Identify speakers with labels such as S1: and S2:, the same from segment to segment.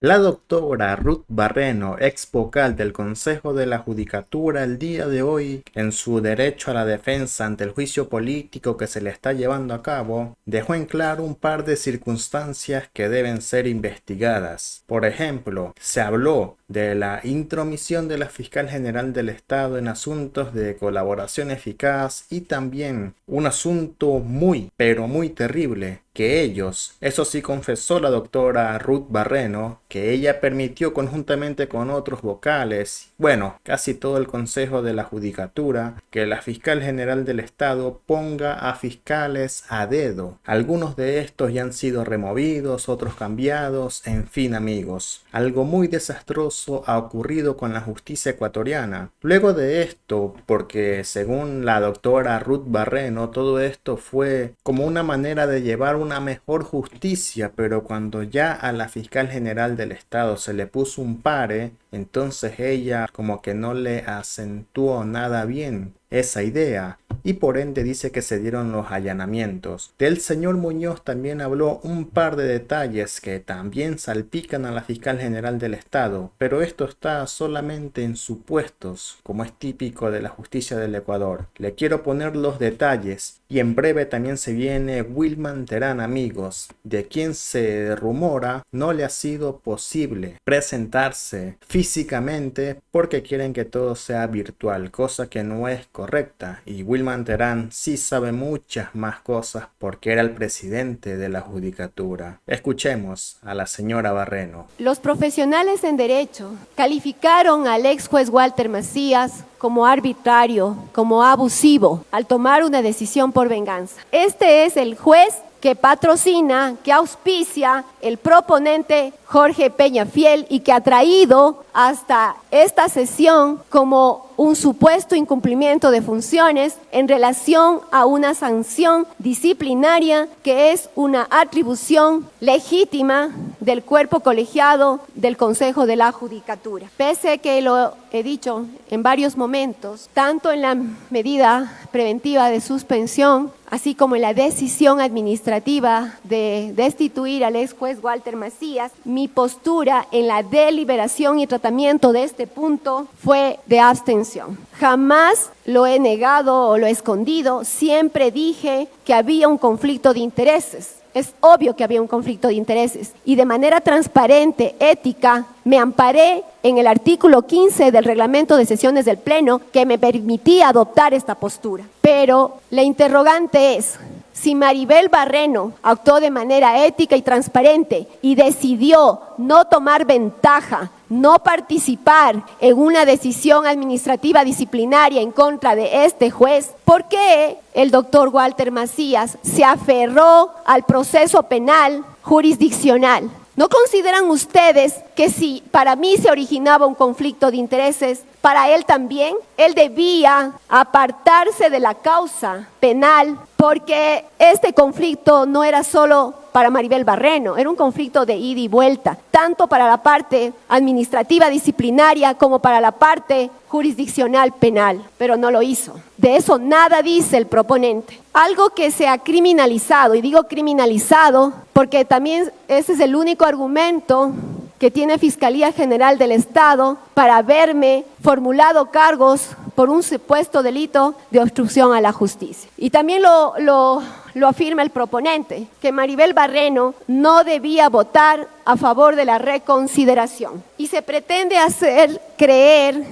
S1: La doctora Ruth Barreno, ex vocal del Consejo de la Judicatura, el día de hoy, en su derecho a la defensa ante el juicio político que se le está llevando a cabo, dejó en claro un par de circunstancias que deben ser investigadas. Por ejemplo, se habló de la intromisión de la Fiscal General del Estado en asuntos de colaboración eficaz y también un asunto muy, pero muy terrible, que ellos, eso sí confesó la doctora Ruth Barreno, que ella permitió conjuntamente con otros vocales, bueno, casi todo el Consejo de la Judicatura, que la Fiscal General del Estado ponga a fiscales a dedo. Algunos de estos ya han sido removidos, otros cambiados, en fin amigos. Algo muy desastroso ha ocurrido con la justicia ecuatoriana. Luego de esto, porque según la doctora Ruth Barreno, todo esto fue como una manera de llevar una mejor justicia, pero cuando ya a la fiscal general del estado se le puso un pare, entonces ella como que no le acentuó nada bien esa idea y por ende dice que se dieron los allanamientos. Del señor Muñoz también habló un par de detalles que también salpican a la fiscal general del estado, pero esto está solamente en supuestos, como es típico de la justicia del Ecuador. Le quiero poner los detalles y en breve también se viene Wilman Terán, amigos, de quien se rumora no le ha sido posible presentarse físicamente porque quieren que todo sea virtual, cosa que no es correcta, y Wilman Terán sí sabe muchas más cosas porque era el presidente de la judicatura. Escuchemos a la señora Barreno.
S2: Los profesionales en derecho calificaron al ex juez Walter Macías como arbitrario, como abusivo, al tomar una decisión por venganza. Este es el juez que patrocina, que auspicia el proponente Jorge Peñafiel y que ha traído hasta esta sesión como un supuesto incumplimiento de funciones en relación a una sanción disciplinaria que es una atribución legítima del cuerpo colegiado del Consejo de la Judicatura. Pese que lo he dicho en varios momentos, tanto en la medida preventiva de suspensión, así como en la decisión administrativa de destituir al ex juez Walter Macías, mi postura en la deliberación y tratamiento de este punto fue de abstención. Jamás lo he negado o lo he escondido, siempre dije que había un conflicto de intereses. Es obvio que había un conflicto de intereses y de manera transparente, ética, me amparé en el artículo 15 del reglamento de sesiones del Pleno que me permitía adoptar esta postura. Pero la interrogante es, si Maribel Barreno actuó de manera ética y transparente y decidió no tomar ventaja, no participar en una decisión administrativa disciplinaria en contra de este juez, ¿por qué el doctor Walter Macías se aferró al proceso penal jurisdiccional? ¿No consideran ustedes que si para mí se originaba un conflicto de intereses, para él también? Él debía apartarse de la causa penal porque este conflicto no era solo para Maribel Barreno, era un conflicto de ida y vuelta, tanto para la parte administrativa disciplinaria como para la parte jurisdiccional penal, pero no lo hizo. De eso nada dice el proponente. Algo que se ha criminalizado, y digo criminalizado porque también ese es el único argumento que tiene Fiscalía General del Estado para haberme formulado cargos por un supuesto delito de obstrucción a la justicia. Y también lo afirma el proponente, que Maribel Barreno no debía votar a favor de la reconsideración. Y se pretende hacer creer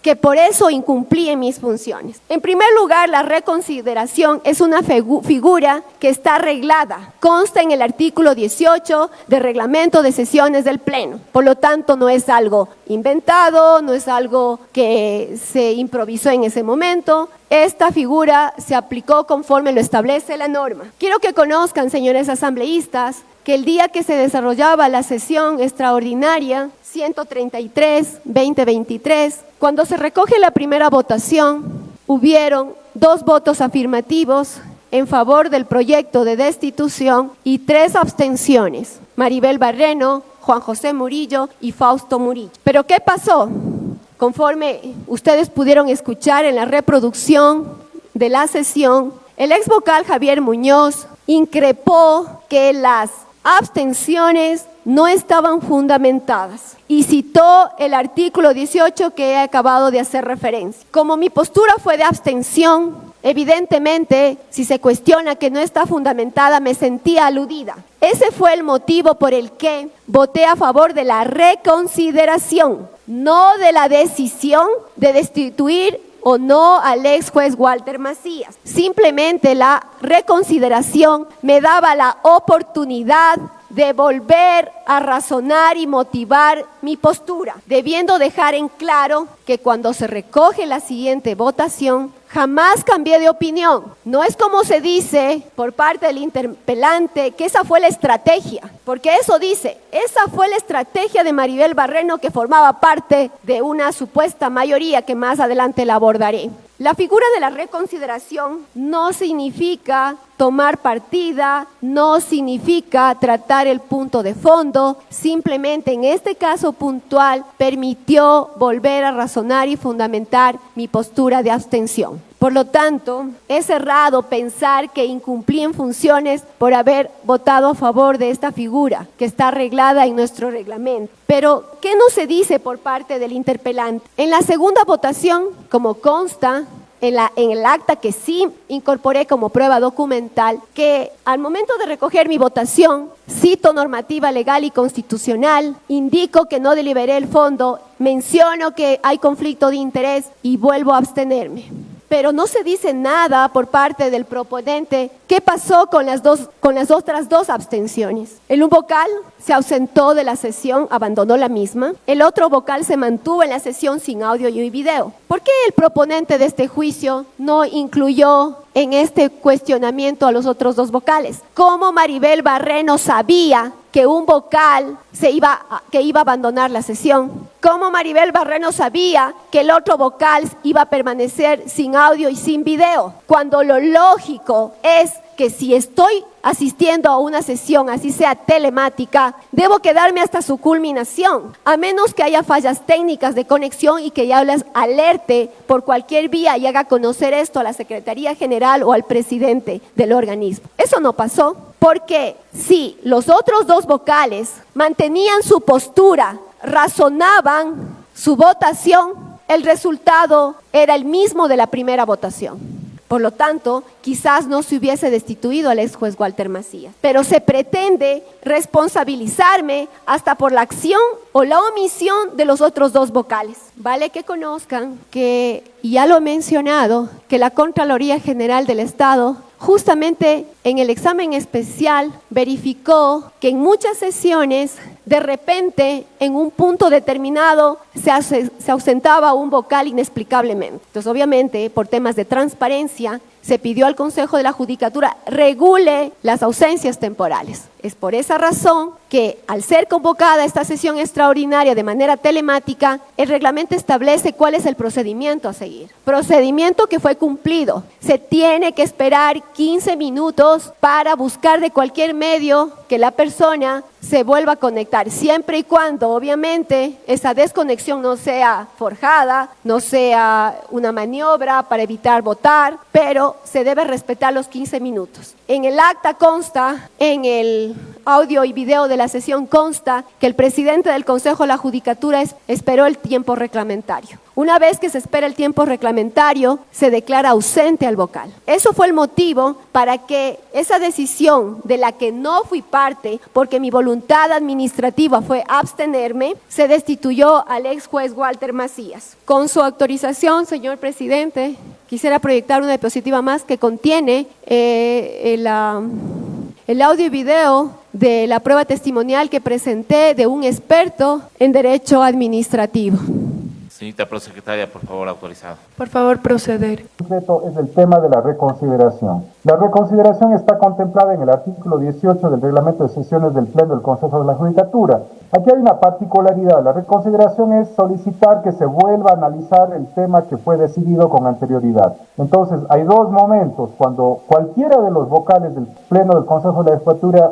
S2: que por eso incumplí en mis funciones. En primer lugar, la reconsideración es una figura que está arreglada, consta en el artículo 18 del reglamento de sesiones del Pleno. Por lo tanto, no es algo inventado, no es algo que se improvisó en ese momento. Esta figura se aplicó conforme lo establece la norma. Quiero que conozcan, señores asambleístas, que el día que se desarrollaba la sesión extraordinaria 133-2023, cuando se recoge la primera votación, hubieron 2 votos afirmativos en favor del proyecto de destitución y 3 abstenciones: Maribel Barreno, Juan José Murillo y Fausto Murillo. ¿Pero qué pasó? Conforme ustedes pudieron escuchar en la reproducción de la sesión, el exvocal Javier Muñoz increpó que las abstenciones no estaban fundamentadas. Y citó el artículo 18 que he acabado de hacer referencia. Como mi postura fue de abstención, evidentemente, si se cuestiona que no está fundamentada, me sentía aludida. Ese fue el motivo por el que voté a favor de la reconsideración, no de la decisión de destituir o no al ex juez Walter Macías. Simplemente la reconsideración me daba la oportunidad de volver a razonar y motivar mi postura, debiendo dejar en claro que cuando se recoge la siguiente votación, jamás cambié de opinión. No es como se dice por parte del interpelante que esa fue la estrategia, porque eso dice, esa fue la estrategia de Maribel Barreno, que formaba parte de una supuesta mayoría que más adelante la abordaré. La figura de la reconsideración no significa tomar partida, no significa tratar el punto de fondo, simplemente en este caso puntual permitió volver a razonar y fundamentar mi postura de abstención. Por lo tanto, es errado pensar que incumplí en funciones por haber votado a favor de esta figura que está arreglada en nuestro reglamento. Pero, ¿qué no se dice por parte del interpelante? En la segunda votación, como consta en el acta que sí incorporé como prueba documental, que al momento de recoger mi votación, cito normativa legal y constitucional, indico que no deliberé el fondo, menciono que hay conflicto de interés y vuelvo a abstenerme. Pero no se dice nada por parte del proponente qué pasó con las otras dos abstenciones. Un vocal se ausentó de la sesión, abandonó la misma. El otro vocal se mantuvo en la sesión sin audio y video. ¿Por qué el proponente de este juicio no incluyó en este cuestionamiento a los otros dos vocales? ¿Cómo Maribel Barreno sabía que un vocal que iba a abandonar la sesión? ¿Cómo Maribel Barreno sabía que el otro vocal iba a permanecer sin audio y sin video? Cuando lo lógico es que si estoy asistiendo a una sesión, así sea telemática, debo quedarme hasta su culminación, a menos que haya fallas técnicas de conexión y que ya les alerte por cualquier vía y haga conocer esto a la Secretaría General o al presidente del organismo. Eso no pasó, porque si los otros dos vocales mantenían su postura, razonaban su votación, el resultado era el mismo de la primera votación. Por lo tanto, quizás no se hubiese destituido al ex juez Walter Macías, pero se pretende responsabilizarme hasta por la acción o la omisión de los otros dos vocales. Vale que conozcan que, y ya lo he mencionado, que la Contraloría General del Estado justamente en el examen especial verificó que en muchas sesiones, de repente, en un punto determinado, se ausentaba un vocal inexplicablemente. Entonces, obviamente, por temas de transparencia, se pidió al Consejo de la Judicatura regule las ausencias temporales. Es por esa razón que, al ser convocada esta sesión extraordinaria de manera telemática, el reglamento establece cuál es el procedimiento a seguir. Procedimiento que fue cumplido. Se tiene que esperar 15 minutos para buscar de cualquier medio que la persona se vuelva a conectar, siempre y cuando, obviamente, esa desconexión no sea forjada, no sea una maniobra para evitar votar, pero se debe respetar los 15 minutos. En el acta consta, en el audio y video de la sesión consta que el presidente del Consejo de la Judicatura esperó el tiempo reglamentario. Una vez que se espera el tiempo reglamentario, se declara ausente al vocal. Eso fue el motivo para que esa decisión de la que no fui parte, porque mi voluntad administrativa fue abstenerme, se destituyó al ex juez Walter Macías. Con su autorización, señor presidente, quisiera proyectar una diapositiva más que contiene el audio y video de la prueba testimonial que presenté de un experto en derecho administrativo.
S3: Señorita prosecretaria, por favor, autorizado.
S4: Por favor, proceder.
S5: El reto es el tema de la reconsideración. La reconsideración está contemplada en el artículo 18 del reglamento de sesiones del Pleno del Consejo de la Judicatura. Aquí hay una particularidad. La reconsideración es solicitar que se vuelva a analizar el tema que fue decidido con anterioridad. Entonces, hay dos momentos. Cuando cualquiera de los vocales del Pleno del Consejo de la Judicatura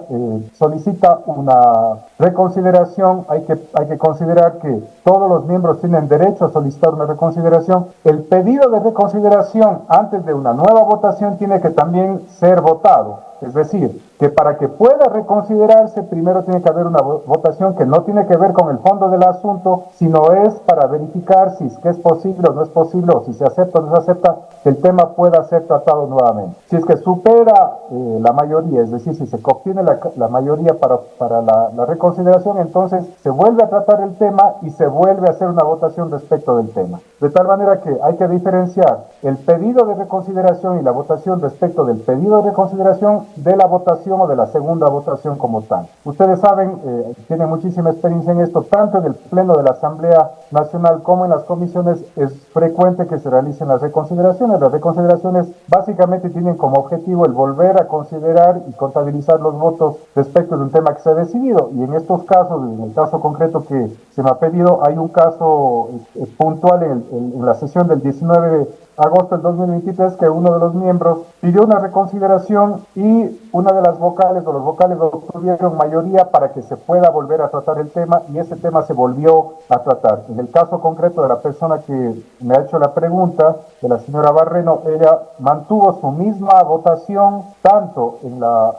S5: solicita una reconsideración, hay que considerar que todos los miembros tienen derecho a solicitar una reconsideración. El pedido de reconsideración antes de una nueva votación tiene que también ser votado. Es decir, que para que pueda reconsiderarse, primero tiene que haber una votación que no tiene que ver con el fondo del asunto, sino es para verificar si es que es posible o no es posible, o si se acepta o no se acepta, que el tema pueda ser tratado nuevamente. Si es que supera la mayoría, es decir, si se obtiene la mayoría para la reconsideración, entonces se vuelve a tratar el tema y se vuelve a hacer una votación respecto del tema. De tal manera que hay que diferenciar el pedido de reconsideración y la votación respecto del pedido de reconsideración de la votación o de la segunda votación como tal. Ustedes saben, tienen muchísima experiencia en esto, tanto en el Pleno de la Asamblea Nacional como en las comisiones es frecuente que se realicen las reconsideraciones. Las reconsideraciones básicamente tienen como objetivo el volver a considerar y contabilizar los votos respecto de un tema que se ha decidido. Y en estos casos, en el caso concreto que se me ha pedido, hay un caso puntual en la sesión del 19 de agosto del 2023 que uno de los miembros pidió una reconsideración y una de las vocales o los vocales obtuvieron mayoría para que se pueda volver a tratar el tema y ese tema se volvió a tratar. En el caso concreto de la persona que me ha hecho la pregunta, de la señora Barreno, ella mantuvo su misma votación tanto en la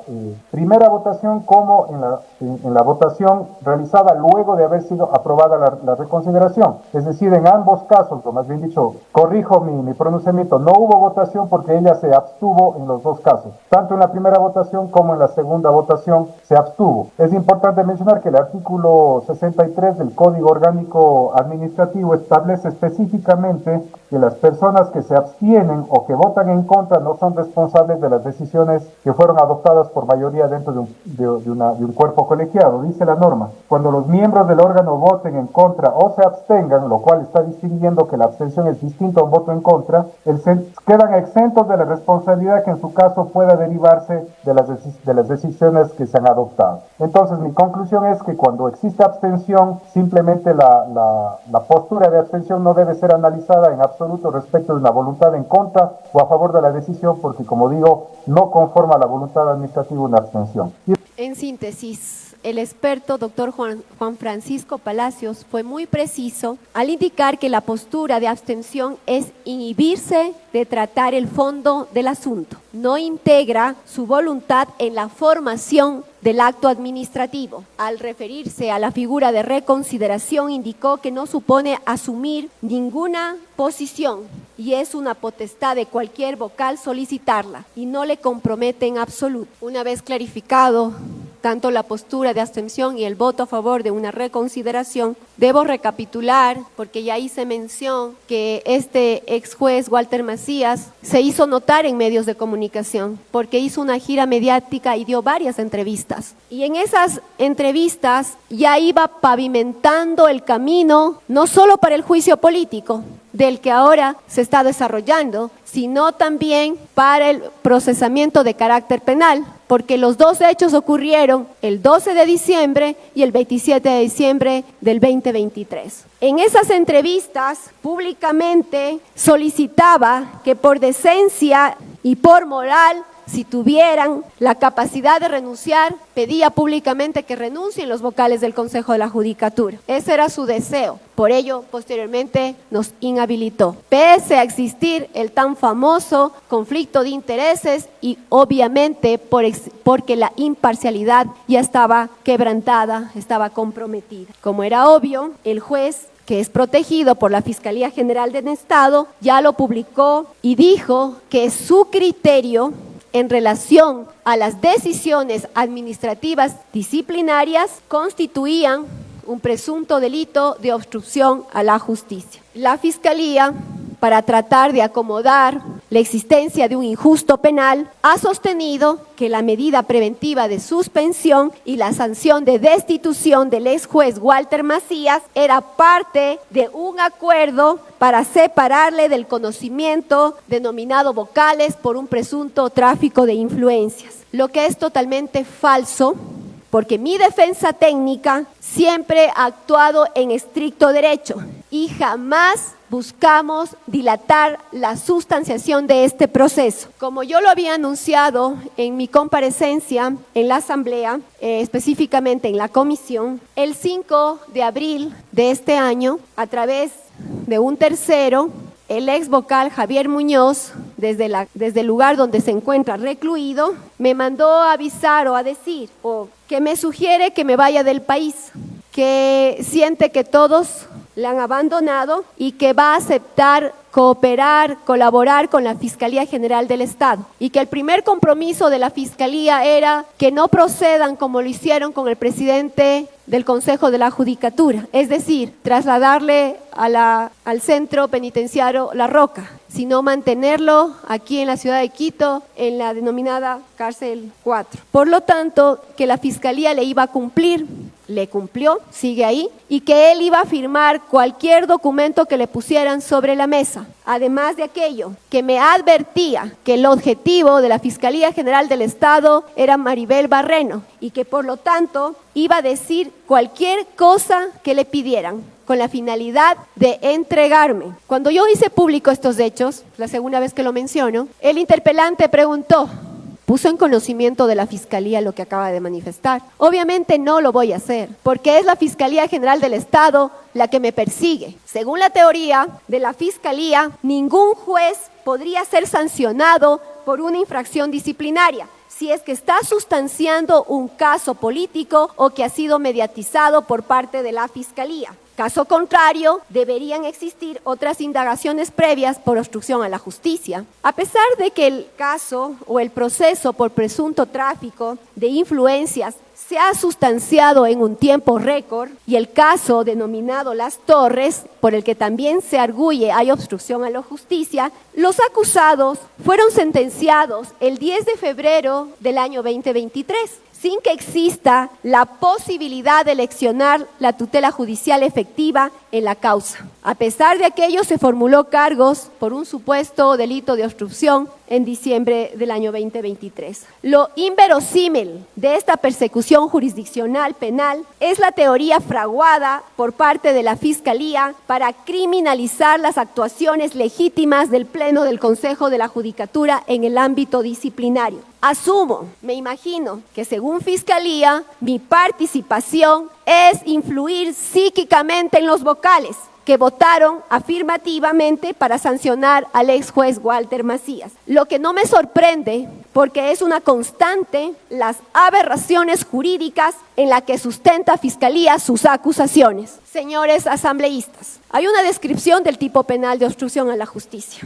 S5: primera votación como en la votación realizada luego de haber sido aprobada la reconsideración. Es decir, en ambos casos, o más bien dicho, corrijo mi pronunciamiento, no hubo votación porque ella se abstuvo en los dos casos. Tanto en la primera votación como en la segunda votación se abstuvo. Es importante mencionar que el artículo 63 del Código Orgánico Administrativo establece específicamente que las personas que se abstienen o que votan en contra no son responsables de las decisiones que fueron adoptadas por mayoría dentro de un cuerpo colegiado. Dice la norma, cuando los miembros del órgano voten en contra o se abstengan, lo cual está distinguiendo que la abstención es distinta a un voto en contra, quedan exentos de la responsabilidad que en su caso pueda derivarse de las decisiones que se han adoptado. Entonces, mi conclusión es que cuando existe abstención, simplemente la postura de abstención no debe ser analizada en absoluto respecto de una voluntad en contra o a favor de la decisión, porque, como digo, no conforma la voluntad administrativa una abstención.
S2: En síntesis, el experto doctor Juan Francisco Palacios fue muy preciso al indicar que la postura de abstención es inhibirse de tratar el fondo del asunto. No integra su voluntad en la formación del acto administrativo. Al referirse a la figura de reconsideración, indicó que no supone asumir ninguna posición y es una potestad de cualquier vocal solicitarla y no le compromete en absoluto. Una vez clarificado tanto la postura de abstención y el voto a favor de una reconsideración, debo recapitular, porque ya hice mención que este ex juez Walter Macías se hizo notar en medios de comunicación, porque hizo una gira mediática y dio varias entrevistas. Y en esas entrevistas ya iba pavimentando el camino, no solo para el juicio político, del que ahora se está desarrollando, sino también para el procesamiento de carácter penal, porque los dos hechos ocurrieron el 12 de diciembre y el 27 de diciembre del 2023. En esas entrevistas, públicamente solicitaba que por decencia y por moral, si tuvieran la capacidad de renunciar, pedía públicamente que renuncien los vocales del Consejo de la Judicatura. Ese era su deseo. Por ello, posteriormente nos inhabilitó. Pese a existir el tan famoso conflicto de intereses y obviamente porque la imparcialidad ya estaba quebrantada, estaba comprometida. Como era obvio, el juez, que es protegido por la Fiscalía General del Estado, ya lo publicó y dijo que su criterio en relación a las decisiones administrativas disciplinarias constituían un presunto delito de obstrucción a la justicia. La Fiscalía, para tratar de acomodar la existencia de un injusto penal, ha sostenido que la medida preventiva de suspensión y la sanción de destitución del ex juez Walter Macías era parte de un acuerdo para separarle del conocimiento denominado vocales por un presunto tráfico de influencias, lo que es totalmente falso, porque mi defensa técnica siempre ha actuado en estricto derecho y jamás buscamos dilatar la sustanciación de este proceso. Como yo lo había anunciado en mi comparecencia en la Asamblea, específicamente en la comisión, el 5 de abril de este año, a través de un tercero, el ex vocal Javier Muñoz desde el lugar donde se encuentra recluido, me mandó a avisar o a decir, o que me sugiere que me vaya del país, que siente que todos le han abandonado y que va a aceptar cooperar, colaborar con la Fiscalía General del Estado, y que el primer compromiso de la Fiscalía era que no procedan como lo hicieron con el presidente del Consejo de la Judicatura, es decir, trasladarle al centro penitenciario La Roca, sino mantenerlo aquí en la ciudad de Quito, en la denominada cárcel 4. Por lo tanto, que la Fiscalía le iba a cumplir, le cumplió, sigue ahí, y que él iba a firmar cualquier documento que le pusieran sobre la mesa. Además de aquello, que me advertía que el objetivo de la Fiscalía General del Estado era Maribel Barreno y que por lo tanto iba a decir cualquier cosa que le pidieran con la finalidad de entregarme. Cuando yo hice público estos hechos, la segunda vez que lo menciono, el interpelante preguntó, ¿puso en conocimiento de la Fiscalía lo que acaba de manifestar? Obviamente no lo voy a hacer, porque es la Fiscalía General del Estado la que me persigue. Según la teoría de la Fiscalía, ningún juez podría ser sancionado por una infracción disciplinaria si es que está sustanciando un caso político o que ha sido mediatizado por parte de la Fiscalía. Caso contrario, deberían existir otras indagaciones previas por obstrucción a la justicia. A pesar de que el caso o el proceso por presunto tráfico de influencias se ha sustanciado en un tiempo récord y el caso denominado Las Torres, por el que también se arguye hay obstrucción a la justicia, los acusados fueron sentenciados el 10 de febrero del año 2023. Sin que exista la posibilidad de eleccionar la tutela judicial efectiva en la causa. A pesar de aquello, se formuló cargos por un supuesto delito de obstrucción en diciembre del año 2023. Lo inverosímil de esta persecución jurisdiccional penal es la teoría fraguada por parte de la Fiscalía para criminalizar las actuaciones legítimas del Pleno del Consejo de la Judicatura en el ámbito disciplinario. Asumo, me imagino, que según Fiscalía, mi participación es influir psíquicamente en los vocales que votaron afirmativamente para sancionar al ex juez Walter Macías. Lo que no me sorprende, porque es una constante, las aberraciones jurídicas en la que sustenta Fiscalía sus acusaciones. Señores asambleístas, hay una descripción del tipo penal de obstrucción a la justicia.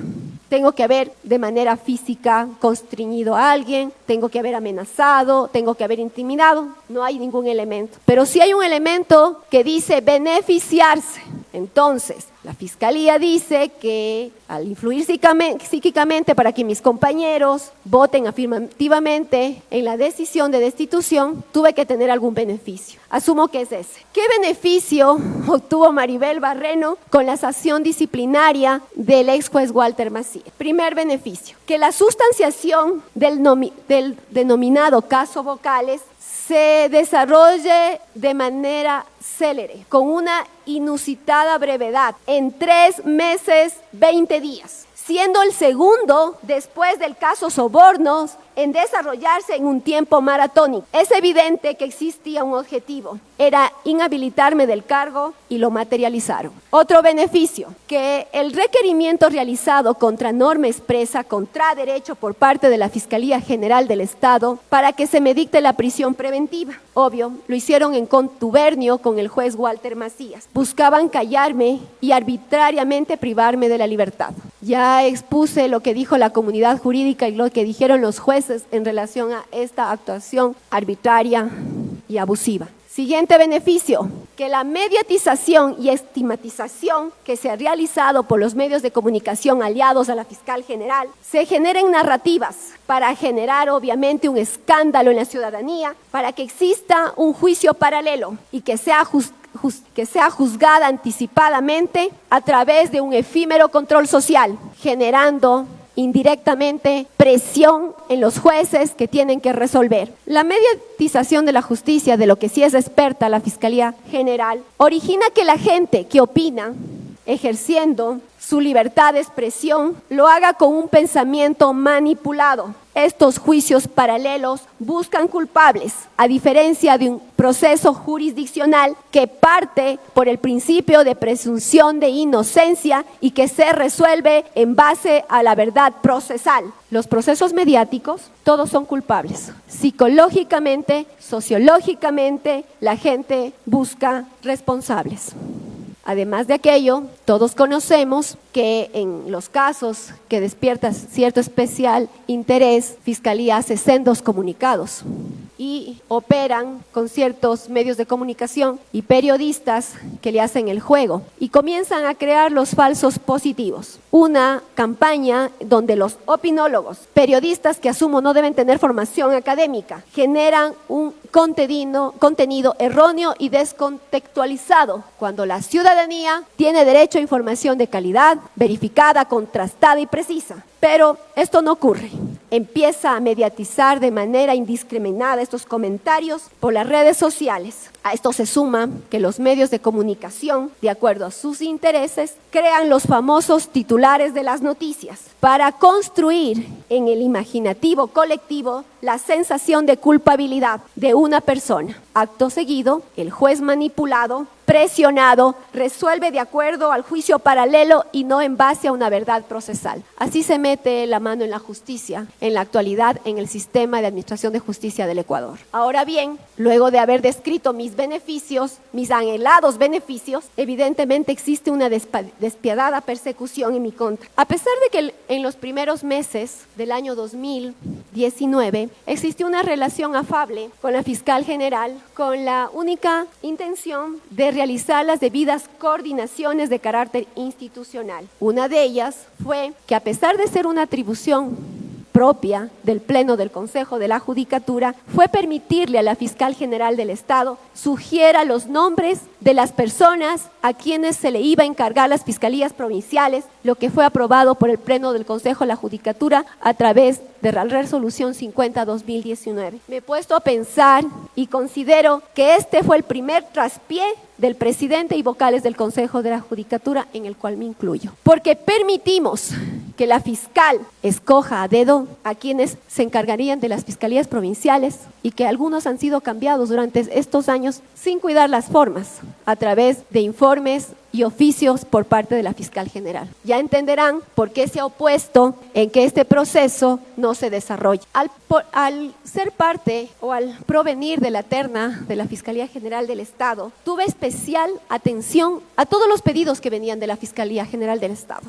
S2: Tengo que haber de manera física constreñido a alguien, tengo que haber amenazado, tengo que haber intimidado, no hay ningún elemento. Pero sí hay un elemento que dice beneficiarse. Entonces, la Fiscalía dice que al influir psíquicamente para que mis compañeros voten afirmativamente en la decisión de destitución, tuve que tener algún beneficio. Asumo que es ese. ¿Qué beneficio obtuvo Maribel Barreno con la sanción disciplinaria del ex juez Walter Macías? Primer beneficio, que la sustanciación del denominado caso Vocales se desarrolle de manera célere, con una inusitada brevedad, en 3 meses, 20 días, siendo el segundo, después del caso Sobornos, en desarrollarse en un tiempo maratónico. Es evidente que existía un objetivo, era inhabilitarme del cargo y lo materializaron. Otro beneficio, que el requerimiento realizado contra norma expresa, contra derecho por parte de la Fiscalía General del Estado para que se me dicte la prisión preventiva. Obvio, lo hicieron en contubernio con el juez Walter Macías. Buscaban callarme y arbitrariamente privarme de la libertad. Ya expuse lo que dijo la comunidad jurídica y lo que dijeron los jueces en relación a esta actuación arbitraria y abusiva. Siguiente beneficio, que la mediatización y estigmatización que se ha realizado por los medios de comunicación aliados a la fiscal general se generen narrativas para generar obviamente un escándalo en la ciudadanía, para que exista un juicio paralelo y que sea juzgada anticipadamente a través de un efímero control social, generando indirectamente presión en los jueces que tienen que resolver. La mediatización de la justicia, de lo que sí es experta la Fiscalía General, origina que la gente que opina ejerciendo su libertad de expresión, lo haga con un pensamiento manipulado. Estos juicios paralelos buscan culpables, a diferencia de un proceso jurisdiccional que parte por el principio de presunción de inocencia y que se resuelve en base a la verdad procesal. Los procesos mediáticos, todos son culpables. Psicológicamente, sociológicamente, la gente busca responsables. Además de aquello, todos conocemos que en los casos que despiertan cierto especial interés, Fiscalía hace sendos comunicados y operan con ciertos medios de comunicación y periodistas que le hacen el juego y comienzan a crear los falsos positivos. Una campaña donde los opinólogos, periodistas que asumo no deben tener formación académica, generan un contenido erróneo y descontextualizado, cuando la ciudadanía tiene derecho a información de calidad, verificada, contrastada y precisa. Pero esto no ocurre. Empieza a mediatizar de manera indiscriminada estos comentarios por las redes sociales. A esto se suma que los medios de comunicación, de acuerdo a sus intereses, crean los famosos titulares de las noticias para construir en el imaginativo colectivo la sensación de culpabilidad de una persona. Acto seguido, el juez manipulado, presionado, resuelve de acuerdo al juicio paralelo y no en base a una verdad procesal. Así se mete la mano en la justicia en la actualidad en el sistema de administración de justicia del Ecuador. Ahora bien, luego de haber descrito mis beneficios, mis anhelados beneficios, evidentemente existe una despiadada persecución en mi contra. A pesar de que en los primeros meses del año 2019 existió una relación afable con la fiscal general con la única intención de realizar las debidas coordinaciones de carácter institucional. Una de ellas fue que, a pesar de ser una atribución propia del Pleno del Consejo de la Judicatura, fue permitirle a la Fiscal General del Estado sugiera los nombres de las personas a quienes se le iba a encargar las fiscalías provinciales, lo que fue aprobado por el Pleno del Consejo de la Judicatura a través de la Resolución 50-2019. Me he puesto a pensar y considero que este fue el primer traspié del presidente y vocales del Consejo de la Judicatura, en el cual me incluyo. Porque permitimos que la fiscal escoja a dedo a quienes se encargarían de las fiscalías provinciales y que algunos han sido cambiados durante estos años sin cuidar las formas, a través de informes y oficios por parte de la fiscal general. Ya entenderán por qué se ha opuesto en que este proceso no se desarrolle. Al ser parte o al provenir de la terna de la Fiscalía General del Estado, tuve especial atención a todos los pedidos que venían de la Fiscalía General del Estado,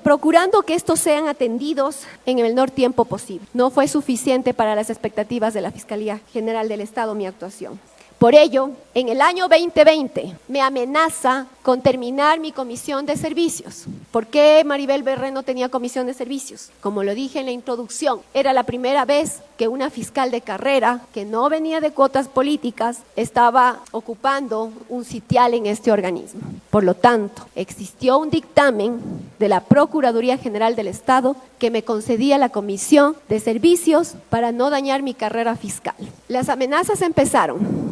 S2: procurando que estos sean atendidos en el menor tiempo posible. No fue suficiente para las expectativas de la Fiscalía General del Estado mi actuación. Por ello, en el año 2020 me amenaza con terminar mi comisión de servicios. ¿Por qué Maribel Berré no tenía comisión de servicios? Como lo dije en la introducción, era la primera vez que una fiscal de carrera, que no venía de cuotas políticas, estaba ocupando un sitial en este organismo. Por lo tanto, existió un dictamen de la Procuraduría General del Estado que me concedía la comisión de servicios para no dañar mi carrera fiscal. Las amenazas empezaron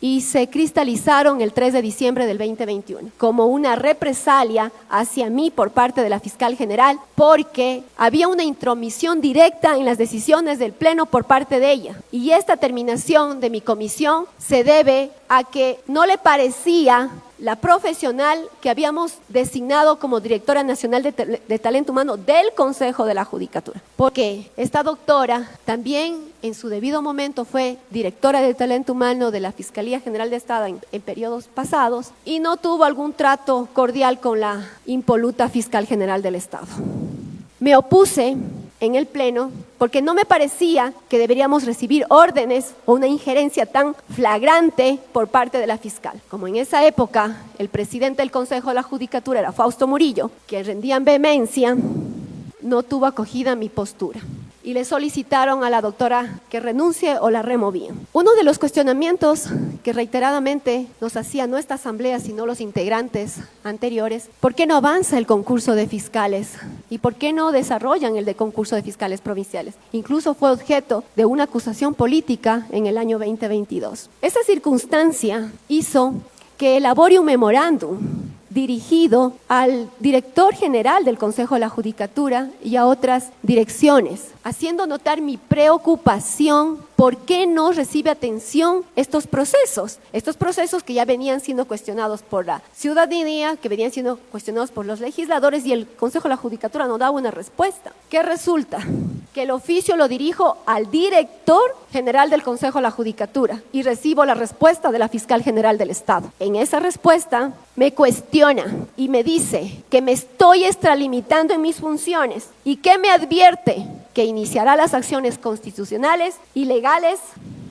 S2: y se cristalizaron el 3 de diciembre del 2021 como una represalia hacia mí por parte de la fiscal general, porque había una intromisión directa en las decisiones del Pleno por parte de ella. Y esta terminación de mi comisión se debe a que no le parecía la profesional que habíamos designado como directora nacional de talento humano del Consejo de la Judicatura. Porque esta doctora también en su debido momento fue directora de talento humano de la Fiscalía General de Estado en periodos pasados y no tuvo algún trato cordial con la impoluta Fiscal General del Estado. Me opuse en el Pleno porque no me parecía que deberíamos recibir órdenes o una injerencia tan flagrante por parte de la fiscal. Como en esa época el presidente del Consejo de la Judicatura era Fausto Murillo, que rendía en vehemencia, no tuvo acogida mi postura y le solicitaron a la doctora que renuncie o la removían. Uno de los cuestionamientos que reiteradamente nos hacía no esta asamblea, sino los integrantes anteriores, ¿por qué no avanza el concurso de fiscales? ¿Y por qué no desarrollan el de concurso de fiscales provinciales? Incluso fue objeto de una acusación política en el año 2022. Esa circunstancia hizo que elabore un memorándum dirigido al director general del Consejo de la Judicatura y a otras direcciones, haciendo notar mi preocupación por qué no recibe atención estos procesos que ya venían siendo cuestionados por la ciudadanía, que venían siendo cuestionados por los legisladores, y el Consejo de la Judicatura no daba una respuesta. ¿Qué resulta? Que el oficio lo dirijo al director general del Consejo de la Judicatura y recibo la respuesta de la fiscal general del Estado. En esa respuesta me cuestiona y me dice que me estoy extralimitando en mis funciones y que me advierte que iniciará las acciones constitucionales y legales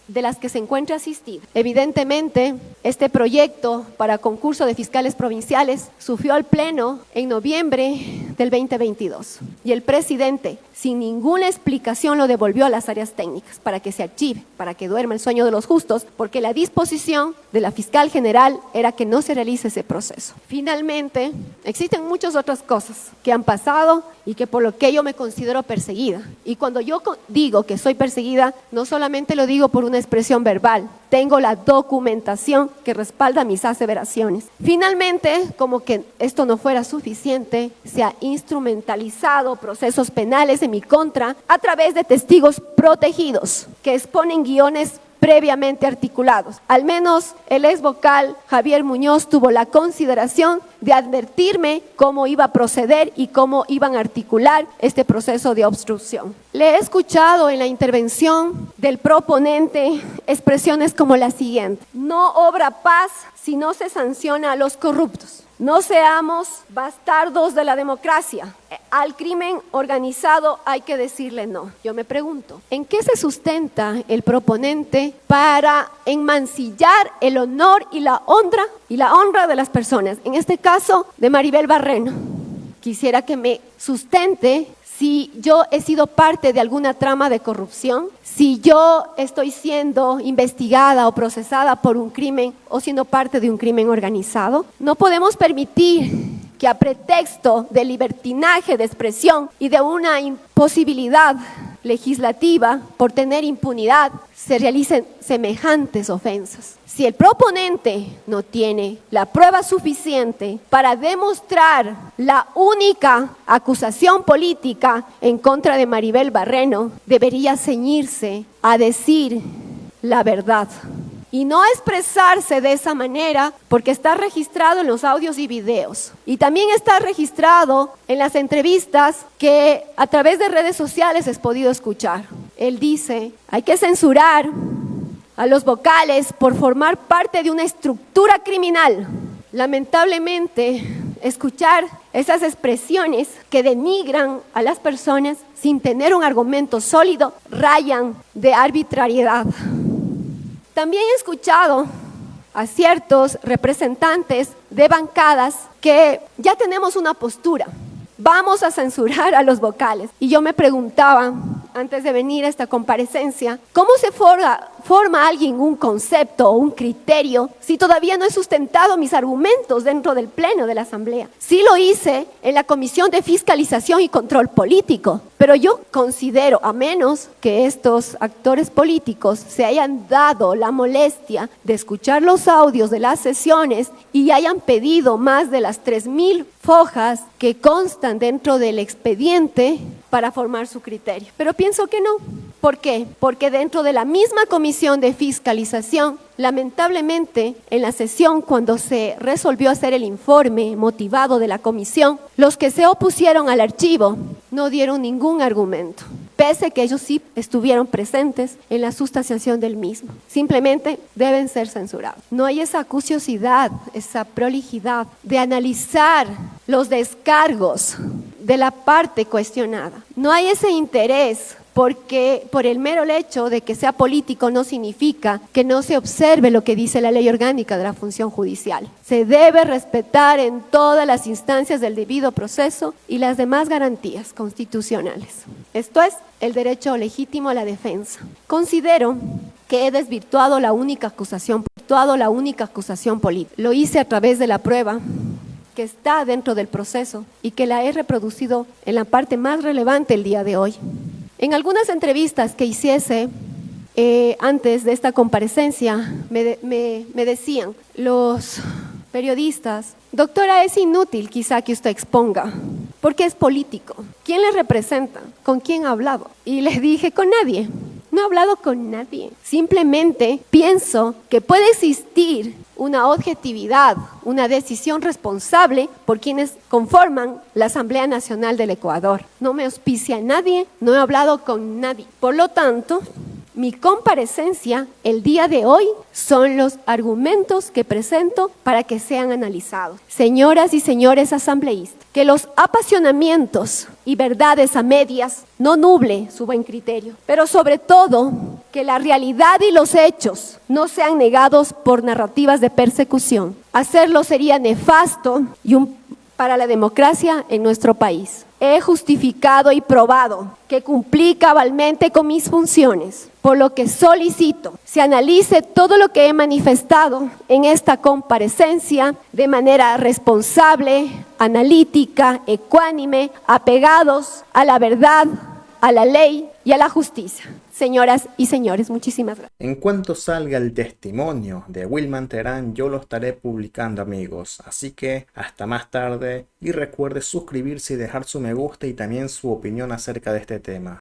S2: de las que se encuentre asistido. Evidentemente, este proyecto para concurso de fiscales provinciales sufrió al Pleno en noviembre del 2022 y el presidente, sin ninguna explicación, lo devolvió a las áreas técnicas para que se archive, para que duerma el sueño de los justos, porque la disposición de la fiscal general era que no se realice ese proceso. Finalmente, existen muchas otras cosas que han pasado y que por lo que yo me considero perseguida. Y cuando yo digo que soy perseguida, no solamente lo digo por una expresión verbal, tengo la documentación que respalda mis aseveraciones. Finalmente, como que esto no fuera suficiente, se ha instrumentalizado procesos penales en mi contra a través de testigos protegidos que exponen guiones previamente articulados. Al menos el ex vocal Javier Muñoz tuvo la consideración de advertirme cómo iba a proceder y cómo iban a articular este proceso de obstrucción. Le he escuchado en la intervención del proponente expresiones como la siguiente: no obra paz si no se sanciona a los corruptos. No seamos bastardos de la democracia. Al crimen organizado hay que decirle no. Yo me pregunto, ¿en qué se sustenta el proponente para enmancillar el honor y la honra de las personas? En este caso, de Maribel Barreno. Quisiera que me sustente si yo he sido parte de alguna trama de corrupción, si yo estoy siendo investigada o procesada por un crimen o siendo parte de un crimen organizado. No podemos permitir que a pretexto de libertinaje de expresión y de una imposibilidad legislativa por tener impunidad se realicen semejantes ofensas. Si el proponente no tiene la prueba suficiente para demostrar la única acusación política en contra de Maribel Barreno, debería ceñirse a decir la verdad y no expresarse de esa manera, porque está registrado en los audios y videos. Y también está registrado en las entrevistas que a través de redes sociales he podido escuchar. Él dice, hay que censurar a los vocales por formar parte de una estructura criminal. Lamentablemente, escuchar esas expresiones que denigran a las personas sin tener un argumento sólido rayan de arbitrariedad. También he escuchado a ciertos representantes de bancadas que ya tenemos una postura. Vamos a censurar a los vocales. Y yo me preguntaba, antes de venir a esta comparecencia, ¿cómo se forma alguien un concepto o un criterio si todavía no he sustentado mis argumentos dentro del Pleno de la Asamblea? Sí lo hice en la Comisión de Fiscalización y Control Político, pero yo considero, a menos que estos actores políticos se hayan dado la molestia de escuchar los audios de las sesiones y hayan pedido más de las 3,000 fojas que constan dentro del expediente para formar su criterio. Pero pienso que no. ¿Por qué? Porque dentro de la misma Comisión de Fiscalización, lamentablemente, en la sesión cuando se resolvió hacer el informe motivado de la comisión, los que se opusieron al archivo no dieron ningún argumento, pese que ellos sí estuvieron presentes en la sustanciación del mismo. Simplemente deben ser censurados. No hay esa acuciosidad, esa prolijidad de analizar los descargos de la parte cuestionada. No hay ese interés, porque por el mero hecho de que sea político no significa que no se observe lo que dice la ley orgánica de la función judicial. Se debe respetar en todas las instancias del debido proceso y las demás garantías constitucionales. Esto es el derecho legítimo a la defensa. Considero que he desvirtuado la única acusación política. Lo hice a través de la prueba que está dentro del proceso y que la he reproducido en la parte más relevante el día de hoy. En algunas entrevistas que hiciese antes de esta comparecencia me decían, los periodistas, doctora, es inútil quizá que usted exponga, porque es político. ¿Quién le representa? ¿Con quién ha hablado? Y les dije, con nadie. No he hablado con nadie. Simplemente pienso que puede existir una objetividad, una decisión responsable por quienes conforman la Asamblea Nacional del Ecuador. No me auspicia nadie, no he hablado con nadie. Por lo tanto, mi comparecencia el día de hoy son los argumentos que presento para que sean analizados. Señoras y señores asambleístas, que los apasionamientos y verdades a medias no nuble su buen criterio, pero sobre todo que la realidad y los hechos no sean negados por narrativas de persecución. Hacerlo sería nefasto para la democracia en nuestro país. He justificado y probado que cumplí cabalmente con mis funciones, por lo que solicito se analice todo lo que he manifestado en esta comparecencia de manera responsable, analítica, ecuánime, apegados a la verdad, a la ley y a la justicia. Señoras y señores, muchísimas gracias.
S1: En cuanto salga el testimonio de Wilman Terán, yo lo estaré publicando, amigos. Así que hasta más tarde y recuerde suscribirse y dejar su me gusta y también su opinión acerca de este tema.